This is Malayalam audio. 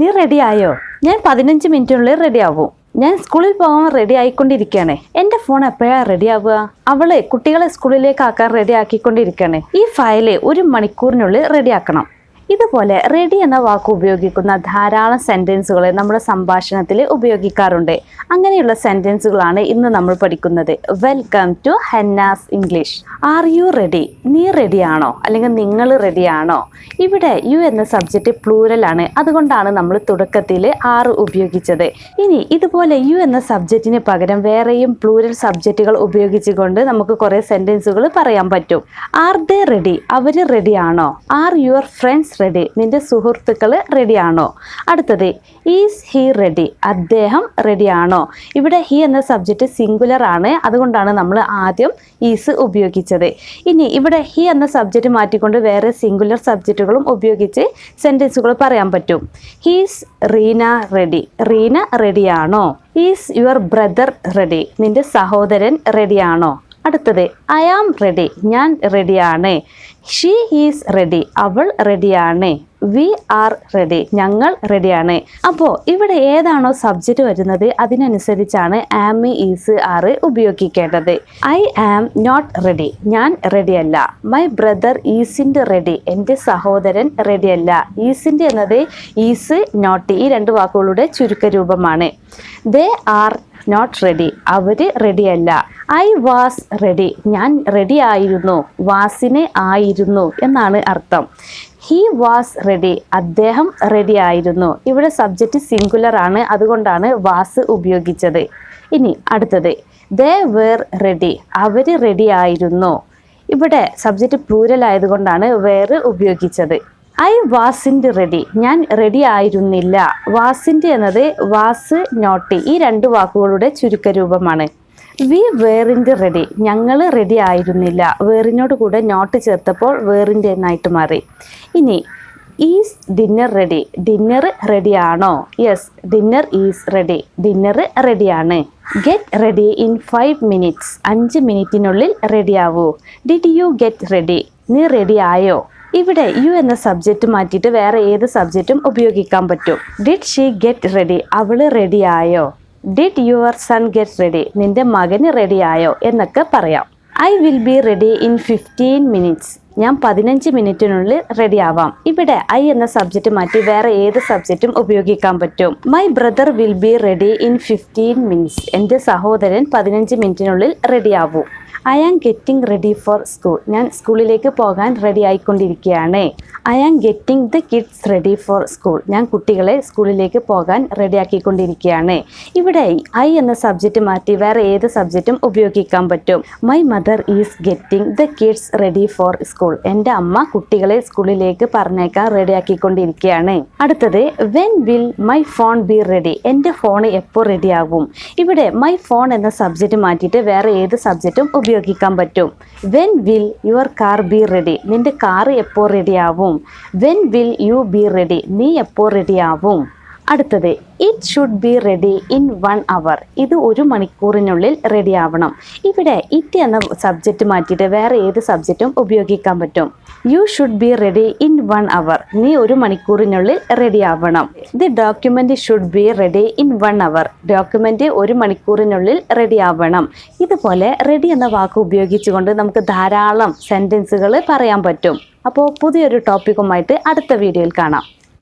നീ റെഡിയായോ? ഞാൻ 15 മിനിറ്റിനുള്ളിൽ റെഡിയാവും. ഞാൻ സ്കൂളിൽ പോകാൻ റെഡി ആയിക്കൊണ്ടിരിക്കുകയാണ്. എൻ്റെ ഫോൺ എപ്പോഴാണ് റെഡിയാവുക? അവളെ കുട്ടികളെ സ്കൂളിലേക്ക് ആക്കാൻ റെഡി ആക്കിക്കൊണ്ടിരിക്കുകയാണ്. ഈ ഫയല് 1 മണിക്കൂറിനുള്ളിൽ റെഡിയാക്കണം. ഇതുപോലെ റെഡി എന്ന വാക്ക് ഉപയോഗിക്കുന്ന ധാരാളം സെൻറ്റൻസുകൾ നമ്മുടെ സംഭാഷണത്തിൽ ഉപയോഗിക്കാറുണ്ട്. അങ്ങനെയുള്ള സെൻറ്റൻസുകളാണ് ഇന്ന് നമ്മൾ പഠിക്കുന്നത്. Welcome to Henna's English. Are you ready? നീ റെഡിയാണോ? അല്ലെങ്കിൽ നിങ്ങൾ റെഡിയാണോ? ഇവിടെ യു എന്ന സബ്ജക്റ്റ് പ്ലൂരലാണ്. അതുകൊണ്ടാണ് നമ്മൾ തുടക്കത്തിൽ ആർ ഉപയോഗിച്ചത്. ഇനി ഇതുപോലെ യു എന്ന സബ്ജക്റ്റിന് പകരം വേറെയും പ്ലൂരൽ സബ്ജക്റ്റുകൾ ഉപയോഗിച്ചുകൊണ്ട് നമുക്ക് കുറേ സെൻറ്റൻസുകൾ പറയാൻ പറ്റും. Are they ready? അവർ റെഡിയാണോ? Are your friends ready? നിന്റെ സുഹൃത്തുക്കൾ റെഡിയാണോ? അടുത്തത് ഈസ് ഹി റെഡി? അദ്ദേഹം റെഡിയാണോ? ഇവിടെ ഹി എന്ന സബ്ജക്റ്റ് സിംഗുലർ ആണ്. അതുകൊണ്ടാണ് നമ്മൾ ആദ്യം ഈസ് ഉപയോഗിച്ചത്. ഇനി ഇവിടെ ഹി എന്ന സബ്ജക്റ്റ് മാറ്റിക്കൊണ്ട് വേറെ സിംഗുലർ സബ്ജക്റ്റുകളും ഉപയോഗിച്ച് സെൻറ്റൻസുകൾ പറയാൻ പറ്റും. He's Reena ready? റീന റെഡിയാണോ? Is your brother ready? നിന്റെ സഹോദരൻ റെഡിയാണോ? അടുത്തത് ഐ ആം റെഡി? ഞാൻ റെഡിയാണ്. She is ready? അവൾ റെഡിയാണ്. We are ready? ഞങ്ങൾ റെഡിയാണ്. അപ്പോൾ ഇവിടെ ഏതാണോ സബ്ജക്റ്റ് വരുന്നത് അതിനനുസരിച്ചാണ് ആം, ഈസ്, ആർ ഉപയോഗിക്കേണ്ടത്. I am not ready? ഞാൻ റെഡിയല്ല. My brother isn't ready? എൻ്റെ സഹോദരൻ റെഡിയല്ല. ഈസിൻ്റെ എന്നത് ഈസ്, നോട്ട് ഈ 2 വാക്കുകളുടെ ചുരുക്കരൂപമാണ്. They are not ready? അവർ റെഡിയല്ല. I was ready? ഞാൻ റെഡി ആയിരുന്നു. വാസിന് ആയിരുന്നു എന്നാണ് അർത്ഥം. He was ready? അദ്ദേഹം റെഡി ആയിരുന്നു. ഇവിടെ സബ്ജക്റ്റ് സിംഗുലർ ആണ്. അതുകൊണ്ടാണ് വാസ് ഉപയോഗിച്ചത്. ഇനി അടുത്തത് ദേ വേർ റെഡി? അവർ റെഡി ആയിരുന്നു. ഇവിടെ സബ്ജക്റ്റ് പ്ലൂരൽ ആയതുകൊണ്ടാണ് വേർ ഉപയോഗിച്ചത്. I wasn't ready? ഞാൻ റെഡി ആയിരുന്നില്ല. വാസിൻ്റ് എന്നത് വാസ്, നോട്ട് ഈ 2 വാക്കുകളുടെ ചുരുക്കരൂപമാണ്. We weren't ready? ഞങ്ങൾ റെഡി ആയിരുന്നില്ല. വേറിനോട് കൂടെ നോട്ട് ചേർത്തപ്പോൾ വേറിൻ്റെ എന്നായിട്ട് മാറി. ഇനി ഈസ് ഡിന്നർ റെഡി? ഡിന്നർ റെഡിയാണോ? Yes, dinner is ready. Dinner റെഡിയാണ്. Get ready in 5 minutes? 5 മിനിറ്റിനുള്ളിൽ റെഡിയാവൂ. Did you get ready? നീ റെഡി ആയോ? ഇവിടെ യു എന്ന സബ്ജക്റ്റ് മാറ്റിയിട്ട് വേറെ ഏത് സബ്ജക്റ്റും ഉപയോഗിക്കാൻ പറ്റും. Did she get ready? അവൾ റെഡിയായോ? Did your son get ready? നിന്റെ മകന് റെഡിയായോ എന്നൊക്കെ പറയാം. I will be ready in 15 minutes? ഞാൻ 15 മിനിറ്റിനുള്ളിൽ റെഡി ആവാം. ഇവിടെ ഐ എന്ന സബ്ജക്റ്റ് മാറ്റി വേറെ ഏത് സബ്ജക്റ്റും ഉപയോഗിക്കാൻ പറ്റും. My brother will be ready in 15 minutes? എൻ്റെ സഹോദരൻ 15 മിനിറ്റിനുള്ളിൽ റെഡിയാവും. I am getting ready for school? ഞാൻ സ്കൂളിലേക്ക് പോകാൻ റെഡി ആയിക്കൊണ്ടിരിക്കുകയാണ്. I am getting the kids ready for school? ഞാൻ കുട്ടികളെ സ്കൂളിലേക്ക് പോകാൻ റെഡിയാക്കിക്കൊണ്ടിരിക്കുകയാണ്. ഇവിടെ ഐ എന്ന സബ്ജക്റ്റ് മാറ്റി വേറെ ഏത് സബ്ജക്റ്റും ഉപയോഗിക്കാൻ പറ്റും. My mother is getting the kids ready for school? എൻ്റെ അമ്മ കുട്ടികളെ സ്കൂളിലേക്ക് പറഞ്ഞേക്കാൻ റെഡിയാക്കിക്കൊണ്ടിരിക്കുകയാണ്. അടുത്തത് when will my phone be ready? എൻ്റെ ഫോൺ എപ്പോൾ റെഡിയാകും? ഇവിടെ മൈ ഫോൺ എന്ന സബ്ജക്റ്റ് മാറ്റിയിട്ട് വേറെ ഏത് സബ്ജക്റ്റും ഉപയോഗിക്കാൻ പറ്റും. When will your car be ready? നിന്റെ കാർ എപ്പോൾ റെഡിയാവും? When will you be ready? നീ എപ്പോൾ റെഡിയാവും? അടുത്തത് it should be ready in 1 അവർ? ഇത് 1 മണിക്കൂറിനുള്ളിൽ റെഡിയാവണം. ഇവിടെ ഇറ്റ് എന്ന സബ്ജക്റ്റ് മാറ്റിയിട്ട് വേറെ ഏത് സബ്ജക്റ്റും ഉപയോഗിക്കാൻ പറ്റും. You should be ready in 1 hour? നീ 1 മണിക്കൂറിനുള്ളിൽ റെഡിയാവണം. The document should be ready in 1 hour? Document 1 മണിക്കൂറിനുള്ളിൽ റെഡിയാവണം. ഇതുപോലെ റെഡി എന്ന വാക്ക് ഉപയോഗിച്ചുകൊണ്ട് നമുക്ക് ധാരാളം സെൻറ്റൻസുകൾ പറയാൻ പറ്റും. അപ്പോൾ പുതിയൊരു ടോപ്പിക്കുമായിട്ട് അടുത്ത വീഡിയോയിൽ കാണാം.